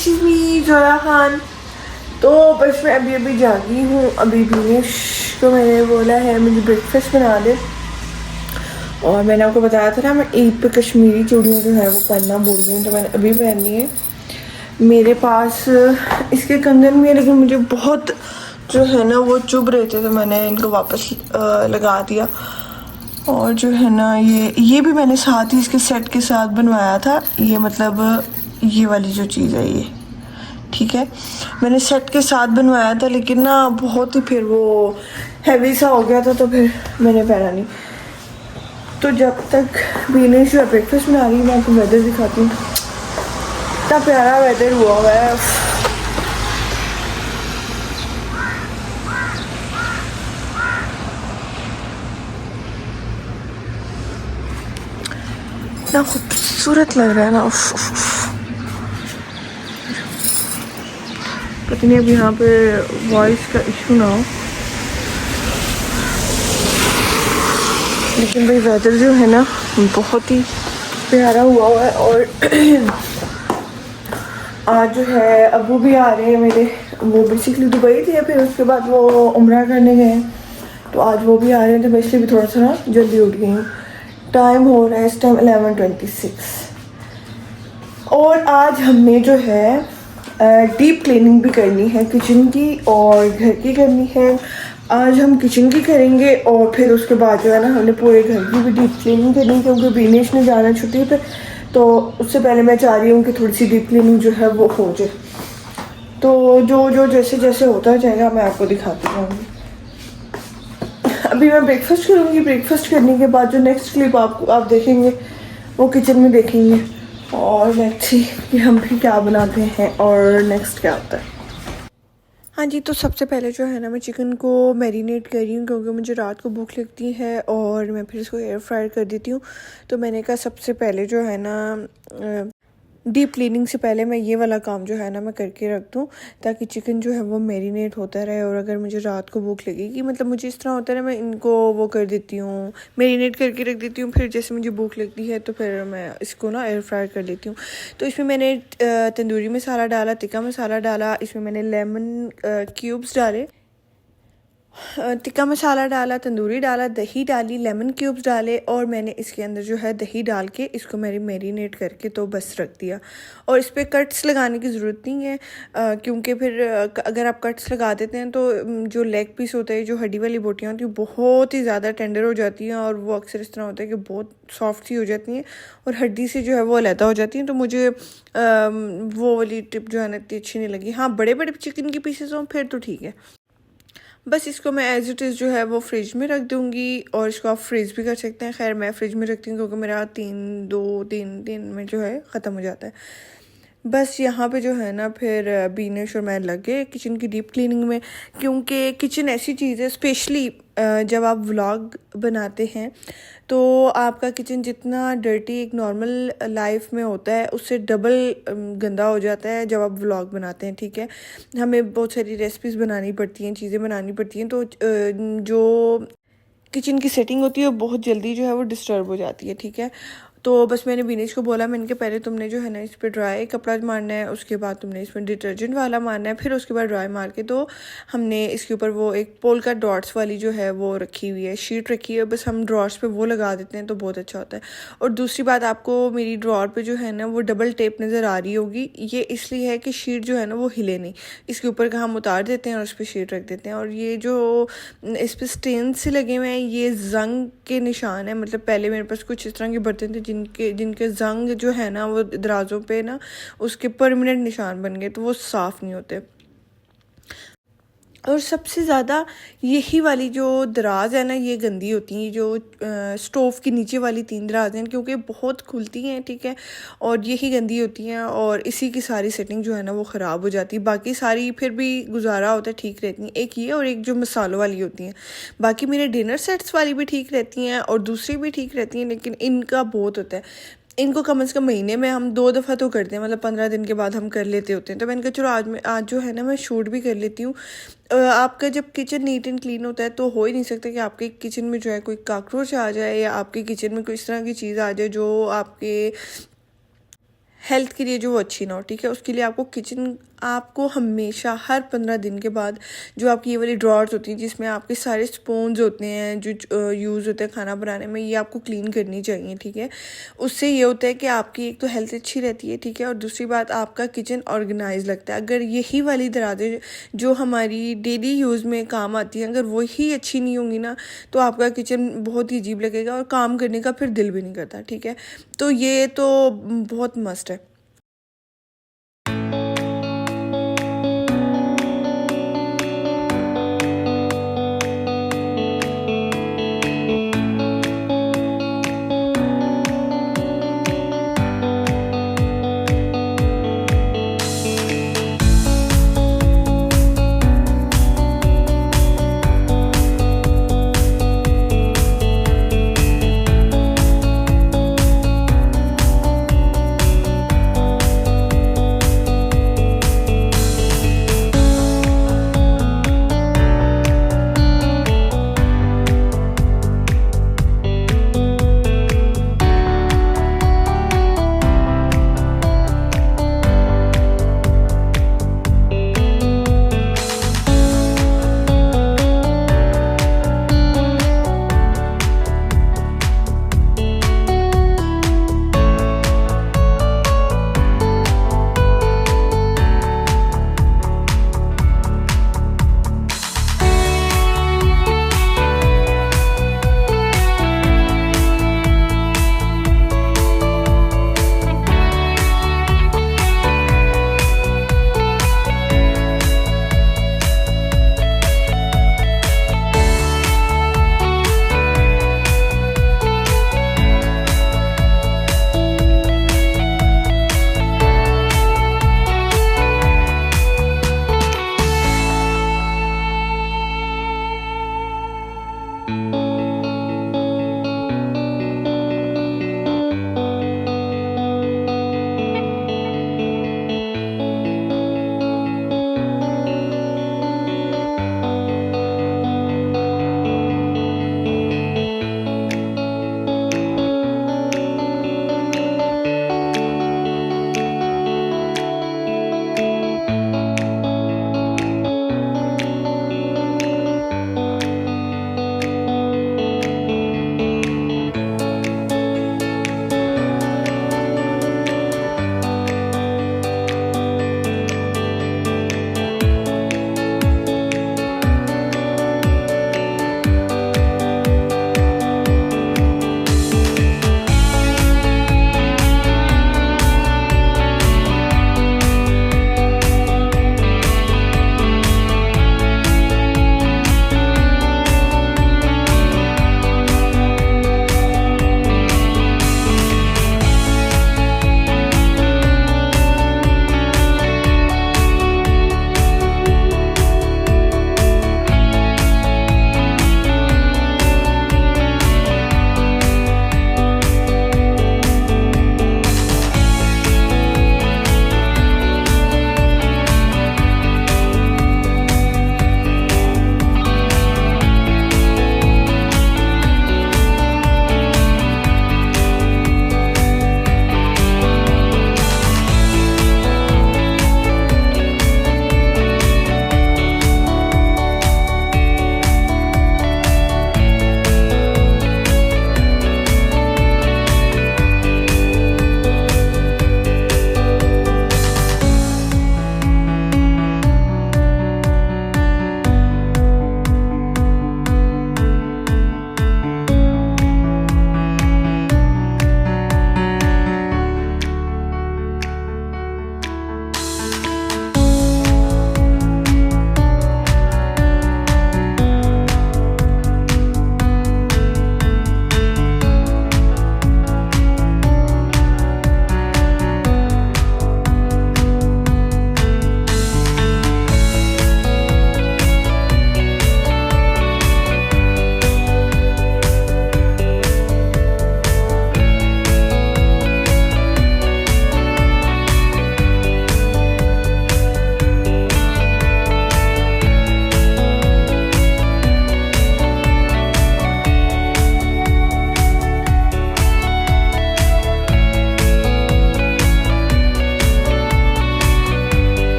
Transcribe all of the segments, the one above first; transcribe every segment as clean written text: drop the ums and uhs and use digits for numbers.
This is me Zoya Khan. तो बस मैं अभी जागी हूँ। अभी विनेश को मैंने बोला है मुझे ब्रेकफास्ट बना दे, और मैंने आपको बताया था ना मैं ईद पे कश्मीरी चूड़ियाँ जो है वो पहनना भूल गई हूँ, तो मैंने अभी पहननी है। मेरे पास इसके कंगन भी है, लेकिन मुझे बहुत जो है ना वो चुभ रहे थे, तो मैंने इनको वापस लगा दिया। और जो है ना ये भी मैंने साथ ही इसके सेट के साथ बनवाया था। ये मतलब ये वाली जो चीज़ है ये, ठीक है, मैंने सेट के साथ बनवाया था, लेकिन ना बहुत ही फिर वो हैवी सा हो गया था, तो फिर मैंने पहना नहीं। तो जब तक विनेश जो ब्रेकफास्ट में आ रही है, मैं आपको वेदर दिखाती हूँ। इतना प्यारा वेदर हुआ है। इतना खूबसूरत लग रहा है ना। पता नहीं अब यहाँ पे वॉइस का इशू ना हो, लेकिन भाई वेदर जो है ना बहुत ही प्यारा हुआ है। और आज जो है अबू भी आ रहे हैं मेरे, वो बेसिकली दुबई थे, फिर उसके बाद वो उम्रा करने गए हैं, तो आज वो भी आ रहे हैं, तो मैं इसलिए भी थोड़ा सा ना जल्दी उठ गई हूँ। टाइम हो रहा है इस टाइम 11:26। और आज हमने जो है डीप क्लीनिंग भी करनी है किचन की और घर की करनी है। आज हम किचन की करेंगे और फिर उसके बाद जो है ना हमने पूरे घर की भी डीप क्लीनिंग करनी है, क्योंकि विनेश ने जाना छुट्टी पे, तो उससे पहले मैं चाह रही हूँ कि थोड़ी सी डीप क्लीनिंग जो है वो हो जाए। तो जो जैसे जैसे होता जाएगा मैं आपको दिखाती रहूँगी। अभी मैं ब्रेकफास्ट करूँगी, ब्रेकफास्ट करने के बाद जो नेक्स्ट क्लिप आप देखेंगे वो किचन में देखेंगे, और लेट्स सी कि हम भी क्या बनाते हैं और नेक्स्ट क्या होता है। हाँ जी, तो सबसे पहले जो है ना मैं चिकन को मैरिनेट कर रही हूँ, क्योंकि मुझे रात को भूख लगती है और मैं फिर इसको एयर फ्रायर कर देती हूँ। तो मैंने कहा सबसे पहले जो है ना डीप क्लीनिंग से पहले मैं ये वाला काम जो है ना मैं करके रख दूँ, ताकि चिकन जो है वो मैरिनेट होता रहे। और अगर मुझे रात को भूख लगेगी, मतलब मुझे इस तरह होता है ना, मैं इनको वो कर देती हूँ, मैरिनेट करके रख देती हूँ, फिर जैसे मुझे भूख लगती है तो फिर मैं इसको ना एयर फ्रायर कर लेती हूँ। तो इसमें मैंने तंदूरी मसाला डाला, टिक्का मसाला डाला, इसमें मैंने लेमन क्यूब्स डाले, टिक्का मसाला डाला, तंदूरी डाला, दही डाली, लेमन क्यूब्स डाले, और मैंने इसके अंदर जो है दही डाल के इसको मैरिनेट करके तो बस रख दिया। और इस पर कट्स लगाने की ज़रूरत नहीं है, क्योंकि फिर अगर आप कट्स लगा देते हैं तो जो लेग पीस होता है, जो हड्डी वाली बोटियाँ होती हैं, बहुत ही ज़्यादा टेंडर हो जाती हैं, और वो अक्सर इस तरह होता है कि बहुत सॉफ्ट सी हो जाती हैं और हड्डी से जो है वो अलहदा हो जाती हैं। तो मुझे वो वाली टिप जो है ना इतनी अच्छी नहीं लगी। हाँ, बड़े बड़े चिकन के पीसेस हों फिर तो ठीक है। बस इसको मैं एज इट इज़ जो है वो फ्रिज में रख दूँगी, और इसको आप फ्रीज़ भी कर सकते हैं। खैर मैं फ्रिज में रखती हूँ क्योंकि मेरा 3 दिन में जो है ख़त्म हो जाता है। बस यहाँ पे जो है ना फिर बीनेश और मैं लग गए किचन की डीप क्लीनिंग में, क्योंकि किचन ऐसी चीज़ है, स्पेशली जब आप व्लॉग बनाते हैं तो आपका किचन जितना डर्टी एक नॉर्मल लाइफ में होता है उससे डबल गंदा हो जाता है जब आप व्लॉग बनाते हैं, ठीक है। हमें बहुत सारी रेसिपीज़ बनानी पड़ती हैं, चीज़ें बनानी पड़ती हैं, तो जो किचन की सेटिंग होती है वो बहुत जल्दी जो है वो डिस्टर्ब हो जाती है, ठीक है। तो बस मैंने विनेश को बोला, मैंने कहा पहले तुमने जो है ना इस पर ड्राई कपड़ा मारना है, उसके बाद तुमने इसमें डिटर्जेंट वाला मारना है, फिर उसके बाद ड्राई मार के तो हमने इसके ऊपर वो एक पोल्का डॉट्स वाली जो है वो रखी हुई है, शीट रखी है, बस हम ड्रॉर्स पे वो लगा देते हैं तो बहुत अच्छा होता है। और दूसरी बात, आपको मेरी ड्रॉर पे जो है ना वो डबल टेप नज़र आ रही होगी, ये इसलिए है कि शीट जो है ना वो हिले नहीं, इसके ऊपर का हम उतार देते हैं और उस पर शीट रख देते हैं। और ये जो इस पर स्टेन से लगे हुए हैं ये जंग के निशान है, मतलब पहले मेरे पास कुछ इस तरह के बर्तन थे जिनके जंग जो है ना वो दराजों पे ना उसके परमानेंट निशान बन गए, तो वो साफ़ नहीं होते। और सबसे ज़्यादा यही वाली जो दराज है ना ये गंदी होती हैं, जो स्टोव की नीचे वाली 3 दराज हैं, क्योंकि बहुत खुलती हैं, ठीक है, और यही गंदी होती हैं, और इसी की सारी सेटिंग जो है ना वो ख़राब हो जाती है। बाकी सारी फिर भी गुजारा होता है, ठीक रहती हैं, एक ये और एक जो मसालों वाली होती हैं। बाकी मेरे डिनर सेट्स वाली भी ठीक रहती हैं और दूसरी भी ठीक रहती हैं, लेकिन इनका बहुत होता है। इनको कम से कम महीने में हम 2 दफ़ा तो करते हैं, मतलब 15 दिन के बाद हम कर लेते होते हैं। तो मैंने कहा चलो आज जो है ना मैं शूट भी कर लेती हूँ। आपका जब किचन नीट एंड क्लीन होता है तो हो ही नहीं सकता कि आपके किचन में जो है कोई कॉकरोच आ जाए, या आपके किचन में कोई इस तरह की चीज़ आ जाए जो आपके हेल्थ के लिए जो वो अच्छी ना हो, ठीक है। उसके लिए आपको किचन आपको हमेशा हर 15 दिन के बाद जो आपकी ये वाली ड्रॉर्स होती हैं जिसमें आपके सारे स्पून्स होते हैं जो यूज़ होते हैं खाना बनाने में, ये आपको क्लीन करनी चाहिए, ठीक है। उससे ये होता है कि आपकी एक तो हेल्थ अच्छी रहती है, ठीक है, और दूसरी बात आपका किचन ऑर्गेनाइज लगता है। अगर यही वाली दराजें जो हमारी डेली यूज़ में काम आती हैं अगर वही अच्छी नहीं होंगी ना, तो आपका किचन बहुत ही अजीब लगेगा और काम करने का फिर दिल भी नहीं करता, ठीक है। तो ये तो बहुत मस्ट है।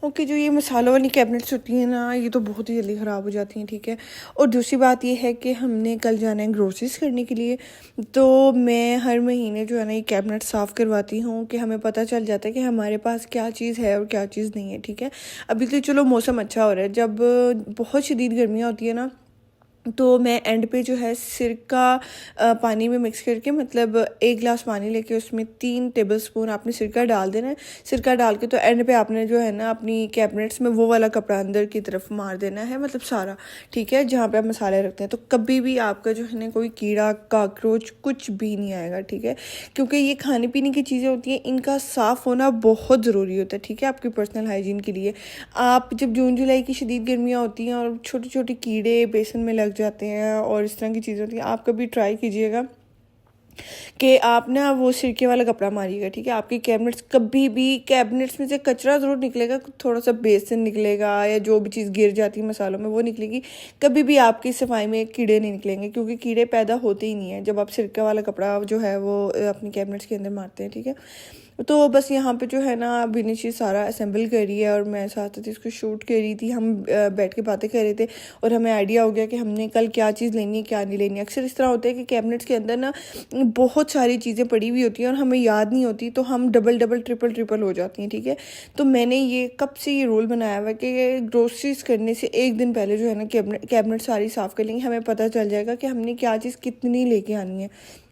ओके, जो ये मसालों वाली कैबिनेट्स होती हैं ना, ये तो बहुत ही जल्दी ख़राब हो जाती हैं, ठीक है। और दूसरी बात ये है कि हमने कल जाना है ग्रोसरीज करने के लिए, तो मैं हर महीने जो है ना ये कैबिनेट साफ़ करवाती हूँ कि हमें पता चल जाता है कि हमारे पास क्या चीज़ है और क्या चीज़ नहीं है, ठीक है। अभी तो चलो मौसम अच्छा हो रहा है, जब बहुत शदीद गर्मियाँ होती है ना, तो मैं एंड पे जो है सिरका पानी में मिक्स करके, मतलब 1 गिलास पानी लेके उसमें 3 टेबलस्पून आपने सिरका डाल देना है। सिरका डाल के तो एंड पे आपने जो है ना अपनी कैबिनेट्स में वो वाला कपड़ा अंदर की तरफ मार देना है, मतलब सारा, ठीक है, जहाँ पे आप मसाले रखते हैं। तो कभी भी आपका जो है ना कोई कीड़ा काकरोच कुछ भी नहीं आएगा, ठीक है। क्योंकि ये खाने पीने की चीज़ें होती हैं, इनका साफ़ होना बहुत ज़रूरी होता है, ठीक है, आपकी पर्सनल हाइजीन के लिए। आप जब जून जुलाई की शदीद गर्मियाँ होती हैं और छोटे छोटे कीड़े बेसन में लग जाते हैं और इस तरह की चीज़ें होती हैं, आप कभी ट्राई कीजिएगा कि आप ना वो सिरके वाला कपड़ा मारिएगा, ठीक है। आपकी कैबिनेट्स, कभी भी कैबिनेट्स में से कचरा ज़रूर निकलेगा, थोड़ा सा बेसन निकलेगा या जो भी चीज़ गिर जाती है मसालों में वो निकलेगी, कभी भी आपकी सफाई में कीड़े नहीं निकलेंगे, क्योंकि कीड़े पैदा होते ही नहीं है जब आप सिरका वाला कपड़ा जो है वो अपनी कैबिनेट्स के अंदर मारते हैं, ठीक है। तो बस यहाँ पे जो है ना बिनिशी सारा असेंबल कर रही है और मैं साथ साथ इसको शूट कर रही थी। हम बैठ के बातें कर रहे थे और हमें आइडिया हो गया कि हमने कल क्या चीज़ लेनी है क्या नहीं लेनी है। अक्सर इस तरह होता है कि कैबिनेट्स के अंदर ना बहुत सारी चीज़ें पड़ी हुई होती हैं और हमें याद नहीं होती, तो हम डबल डबल ट्रिपल ट्रिपल हो जाती हैं, ठीक है। तो मैंने ये कब से ये रूल बनाया हुआ है कि ग्रोसरीज करने से एक दिन पहले जो है ना कैबिनेट सारी साफ़ कर लेंगे, हमें पता चल जाएगा कि हमने क्या चीज़ कितनी लेके आनी है।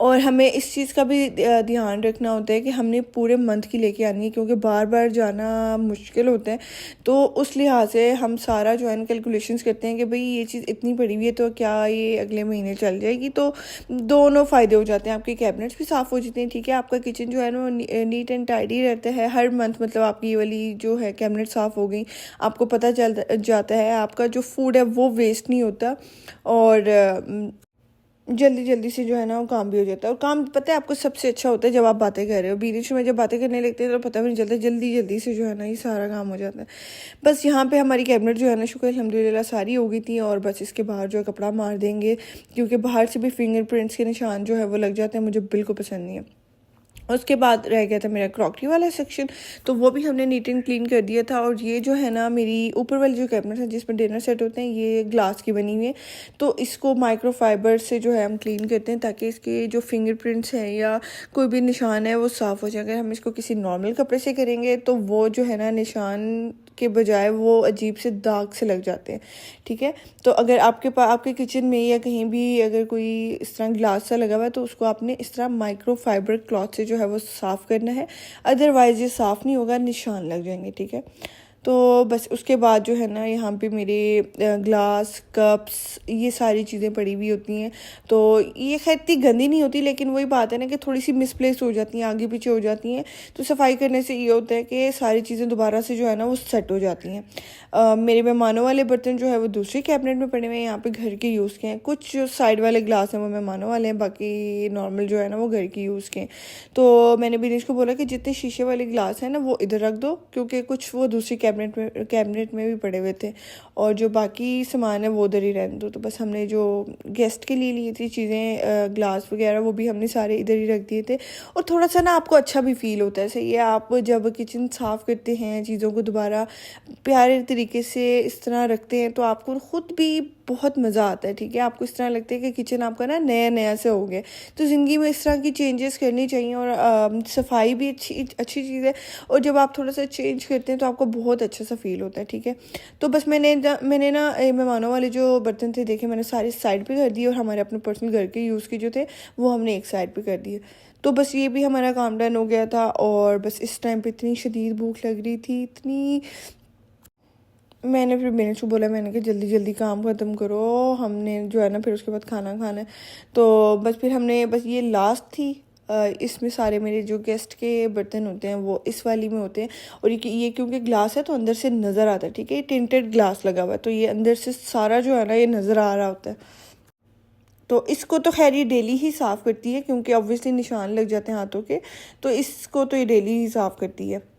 और हमें इस चीज़ का भी ध्यान रखना होता है कि हमने पूरे मंथ की लेके आनी है, क्योंकि बार बार जाना मुश्किल होता है। तो उस लिहाज से हम सारा जो है ना कैलकुलेशंस करते हैं कि भाई ये चीज़ इतनी पड़ी हुई है तो क्या ये अगले महीने चल जाएगी। तो दोनों फ़ायदे हो जाते हैं, आपके कैबिनेट्स भी साफ़ हो जाते हैं, ठीक है, आपका किचन जो है ना नीट एंड टाइडी रहता है हर मंथ। मतलब आपकी ये वाली जो है कैबिनेट साफ़ हो गई, आपको पता चल जाता है, आपका जो फूड है वो वेस्ट नहीं होता और जल्दी जल्दी से जो है ना वो काम भी हो जाता है। और काम पता है आपको सबसे अच्छा होता है जब आप बातें कर रहे हो, बीच में जब बातें करने लगते हैं तो पता भी नहीं चलता, जल्दी जल्दी से जो है ना ये सारा काम हो जाता है। बस यहाँ पे हमारी कैबिनेट जो है ना शुक्र अल्हम्दुलिल्लाह सारी हो गई थी। और बस इसके बाहर जो है कपड़ा मार देंगे, क्योंकि बाहर से भी फिंगरप्रिंट्स के निशान जो है वो लग जाते हैं, मुझे बिल्कुल पसंद नहीं है। उसके बाद रह गया था मेरा क्रॉकरी वाला सेक्शन, तो वो भी हमने नीट एंड क्लीन कर दिया था। और ये जो है ना मेरी ऊपर वाली जो कैबिनेट है जिसमें डिनर सेट होते हैं, ये ग्लास की बनी हुई है, तो इसको माइक्रोफाइबर से जो है हम क्लीन करते हैं ताकि इसके जो फिंगरप्रिंट्स हैं या कोई भी निशान है वो साफ़ हो जाए। अगर हम इसको किसी नॉर्मल कपड़े से करेंगे तो वो जो है ना निशान के बजाय वो अजीब से दाग से लग जाते हैं, ठीक है। तो अगर आपके किचन में या कहीं भी अगर कोई इस तरह ग्लास सा लगा हुआ है तो उसको आपने इस तरह माइक्रोफाइबर क्लॉथ से जो है वो साफ़ करना है, अदरवाइज़ ये साफ़ नहीं होगा, निशान लग जाएंगे, ठीक है। तो बस उसके बाद जो है ना यहाँ पे मेरे ग्लास कप्स ये सारी चीज़ें पड़ी हुई होती हैं। तो ये खैर इतनी गंदी नहीं होती, लेकिन वही बात है ना कि थोड़ी सी मिसप्लेस हो जाती हैं, आगे पीछे हो जाती हैं। तो सफाई करने से ये होता है कि सारी चीज़ें दोबारा से जो है ना वो सेट हो जाती हैं। मेरे मेहमानों वाले बर्तन जो है वो दूसरे कैबिनेट में पड़े हुए हैं, यहाँ पे घर के यूज़ के हैं। कुछ जो साइड वाले ग्लास हैं वो मेहमानों वाले हैं, बाकी नॉर्मल जो है ना वो घर के यूज़ के हैं। तो मैंने बिनेश को बोला कि जितने शीशे वाले ग्लास हैं ना वो इधर रख दो, क्योंकि कुछ वो दूसरी कैबिनेट में भी पड़े हुए थे और जो बाकी सामान है वो उधर ही रहने दो। तो बस हमने जो गेस्ट के लिए ली थी चीज़ें, ग्लास वगैरह, वो भी हमने सारे इधर ही रख दिए थे। और थोड़ा सा ना आपको अच्छा भी फील होता है, सही है, आप जब किचन साफ़ करते हैं, चीज़ों को दोबारा प्यारे तरीके से इस तरह रखते हैं तो आपको खुद भी बहुत मज़ा आता है, ठीक है। आपको इस तरह लगता है कि किचन आपका ना नया नया से हो गया। तो ज़िंदगी में इस तरह की चेंजेस करनी चाहिए और सफाई भी अच्छी चीज़ है, और जब आप थोड़ा सा चेंज करते हैं तो आपको बहुत अच्छा सा फील होता है, ठीक है। तो बस मैंने ना मेहमानों वाले जो बर्तन थे देखे, मैंने सारे साइड पे कर दिए और हमारे अपने पर्सनल घर के यूज़ के जो थे वो हमने एक साइड पे कर दिए। तो बस ये भी हमारा काम डन हो गया था। और बस इस टाइम पे इतनी शदीद भूख लग रही थी, इतनी, मैंने फिर मैंने को बोला, मैंने कहा जल्दी जल्दी काम ख़त्म करो, हमने जो है ना फिर उसके बाद खाना खाना है। तो बस फिर हमने, बस ये लास्ट थी। इसमें सारे मेरे जो गेस्ट के बर्तन होते हैं वो इस वाली में होते हैं। और ये क्योंकि ग्लास है तो अंदर से नज़र आता है, ठीक है, ये टिंटेड ग्लास लगा हुआ है तो ये अंदर से सारा जो है ना ये नज़र आ रहा होता है। तो इसको तो खैर ये डेली ही साफ़ करती है, क्योंकि ऑब्वियसली निशान लग जाते हैं हाथों के, तो इसको तो ये डेली ही साफ़ करती है।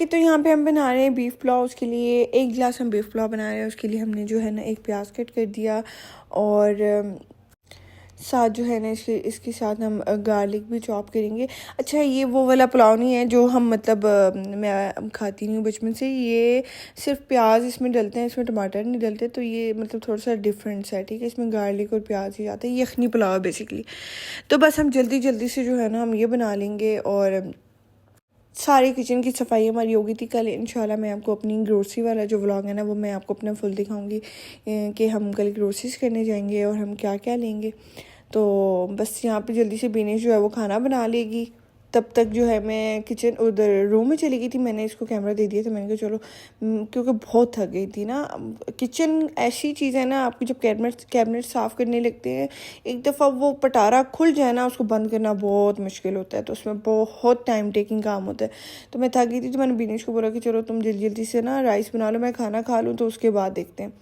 ओके, तो यहाँ पे हम बना रहे हैं बीफ पुलाव। उसके लिए 1 गिलास हम बीफ पुलाव बना रहे हैं। उसके लिए हमने जो है ना 1 प्याज कट कर दिया और साथ जो है ना इसके साथ हम गार्लिक भी चॉप करेंगे। अच्छा, ये वो वाला पुलाव नहीं है जो हम मतलब मैं खाती नहीं हूँ बचपन से। ये सिर्फ प्याज इसमें डलते हैं, इसमें टमाटर नहीं डलते। तो ये मतलब थोड़ा सा डिफरेंस है, ठीक है। इसमें गार्लिक और प्याज ही जाता है। ये यखनी पुलाव है बेसिकली। तो बस हम जल्दी जल्दी से जो है ना हम ये बना लेंगे और सारी किचन की सफाई हमारी होगी थी। कल इंशाल्लाह मैं आपको अपनी ग्रोसरी वाला जो व्लॉग है ना वो मैं आपको अपना फुल दिखाऊंगी कि हम कल ग्रोसरीज करने जाएंगे और हम क्या क्या लेंगे। तो बस यहाँ पे जल्दी से बीनेश जो है वो खाना बना लेगी। तब तक जो है मैं किचन उधर रूम में चली गई थी। मैंने इसको कैमरा दे दिया था। मैंने कहा चलो क्योंकि बहुत थक गई थी ना। किचन ऐसी चीज़ है ना, आपकी जब कैबिनेट साफ़ करने लगते हैं एक दफ़ा वो पटारा खुल जाए ना, उसको बंद करना बहुत मुश्किल होता है। तो उसमें बहुत टाइम टेकिंग काम होता है। तो मैं थक गई थी, तो मैंने बीनेश को बोला कि चलो तुम जल्दी जल्दी से ना राइस बना लो, मैं खाना खा लूँ, तो उसके बाद देखते हैं।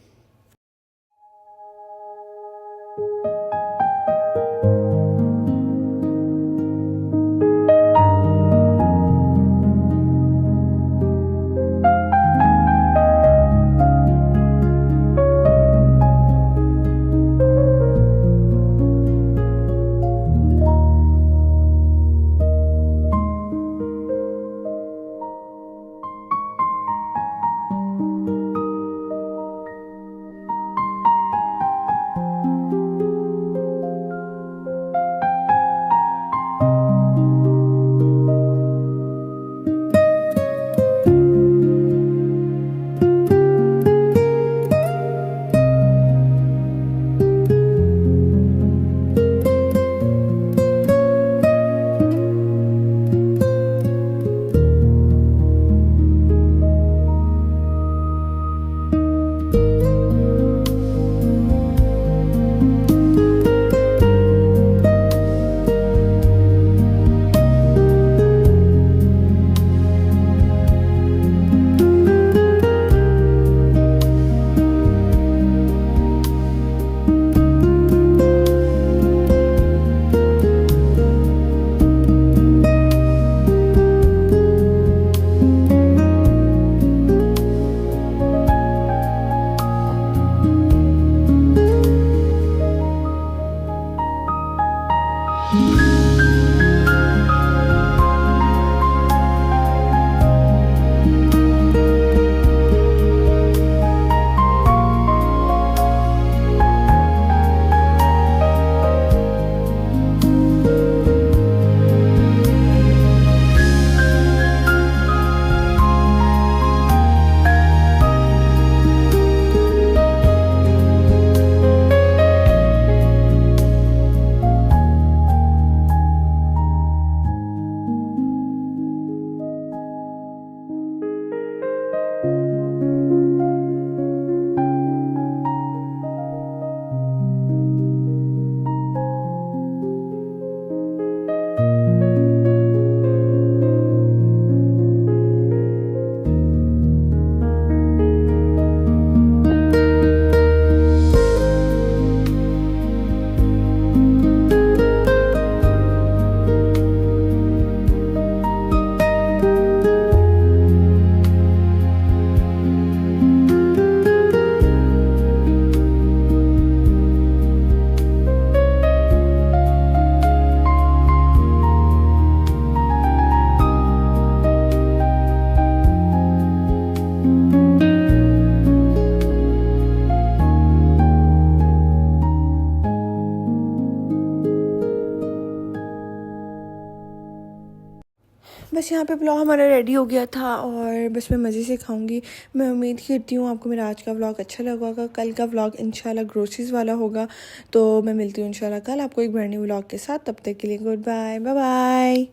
बस यहाँ पे पुलाव हमारा रेडी हो गया था और बस मैं मज़े से खाऊंगी। मैं उम्मीद करती हूँ आपको मेरा आज का व्लॉग अच्छा लगा होगा। कल का व्लॉग इंशाल्लाह ग्रोसरीज़ वाला होगा। तो मैं मिलती हूँ इंशाल्लाह कल आपको एक ब्रांड न्यू व्लॉग के साथ। तब तक के लिए गुड बाय, बाय बाय।